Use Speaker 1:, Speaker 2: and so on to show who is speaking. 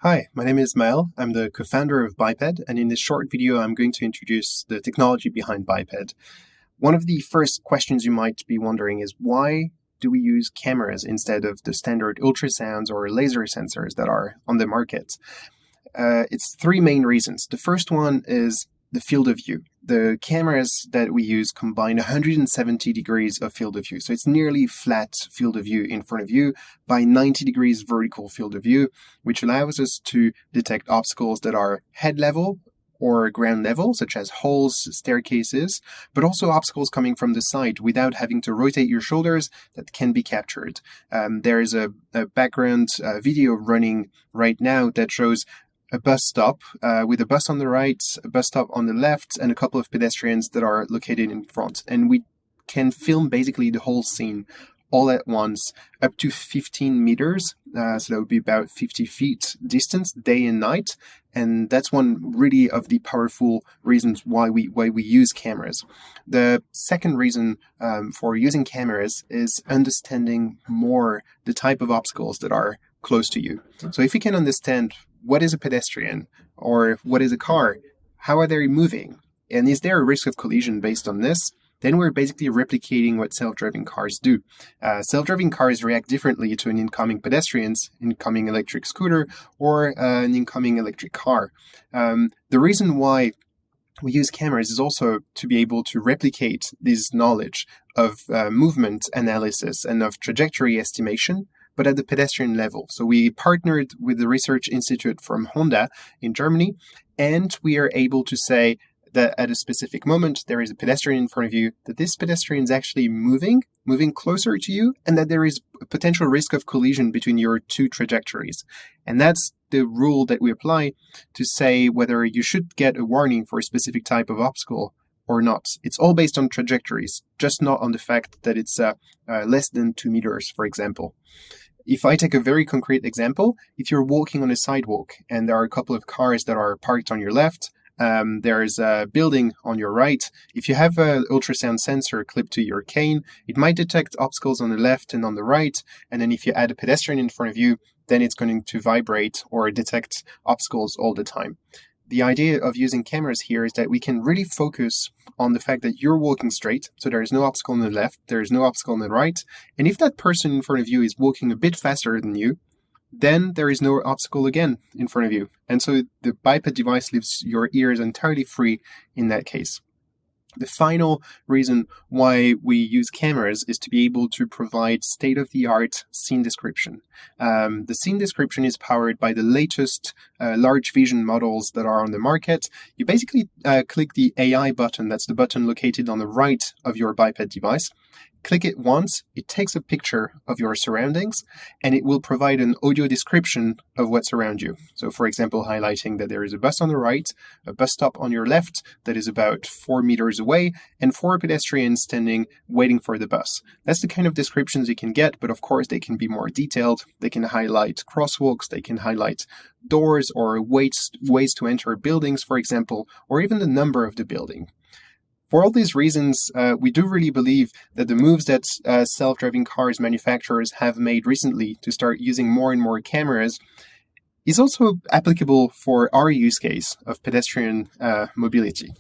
Speaker 1: Hi, my name is Maël. I'm the co-founder of Biped, and in this short video, I'm going to introduce the technology behind Biped. One of the first questions you might be wondering is why do we use cameras instead of the standard ultrasounds or laser sensors that are on the market? It's three main reasons. The first one is the field of view. The cameras that we use combine 170 degrees of field of view. So it's nearly flat field of view in front of you by 90 degrees vertical field of view, which allows us to detect obstacles that are head level or ground level, such as holes, staircases, but also obstacles coming from the side without having to rotate your shoulders that can be captured. There is a background video running right now that shows a bus stop with a bus on the right, a bus stop on the left, and a couple of pedestrians that are located in front. And we can film basically the whole scene all at once, up to 15 meters. So that would be about 50 feet distance, day and night. And that's one really of the powerful reasons why we use cameras. The second reason for using cameras is understanding more the type of obstacles that are close to you. So if you can understand what is a pedestrian or what is a car, how are they moving, and is there a risk of collision based on this, then we're basically replicating what self-driving cars do. Self-driving cars react differently to an incoming pedestrians, incoming electric scooter, or an incoming electric car. The reason why we use cameras is also to be able to replicate this knowledge of movement analysis and of trajectory estimation, but at the pedestrian level. So we partnered with the research institute from Honda in Germany, and we are able to say that at a specific moment, there is a pedestrian in front of you, that this pedestrian is actually moving closer to you, and that there is a potential risk of collision between your two trajectories. And that's the rule that we apply to say whether you should get a warning for a specific type of obstacle or not. It's all based on trajectories, just not on the fact that it's less than 2 meters, for example. If I take a very concrete example, if you're walking on a sidewalk and there are a couple of cars that are parked on your left, there's a building on your right. If you have an ultrasound sensor clipped to your cane, it might detect obstacles on the left and on the right. And then if you add a pedestrian in front of you, then it's going to vibrate or detect obstacles all the time. The idea of using cameras here is that we can really focus on the fact that you're walking straight, so there is no obstacle on the left, there is no obstacle on the right, and if that person in front of you is walking a bit faster than you, then there is no obstacle again in front of you. And so the biped device leaves your ears entirely free in that case. The final reason why we use cameras is to be able to provide state-of-the-art scene description. The scene description is powered by the latest large vision models that are on the market. You basically click the AI button, that's the button located on the right of your biped device. Click it once, it takes a picture of your surroundings, and it will provide an audio description of what's around you. So for example, highlighting that there is a bus on the right, a bus stop on your left that is about 4 meters away, and 4 pedestrians standing waiting for the bus. That's the kind of descriptions you can get, but of course they can be more detailed. They can highlight crosswalks, they can highlight doors or ways to enter buildings, for example, or even the number of the building. For all these reasons, we do really believe that the moves that self-driving cars manufacturers have made recently to start using more and more cameras is also applicable for our use case of pedestrian mobility.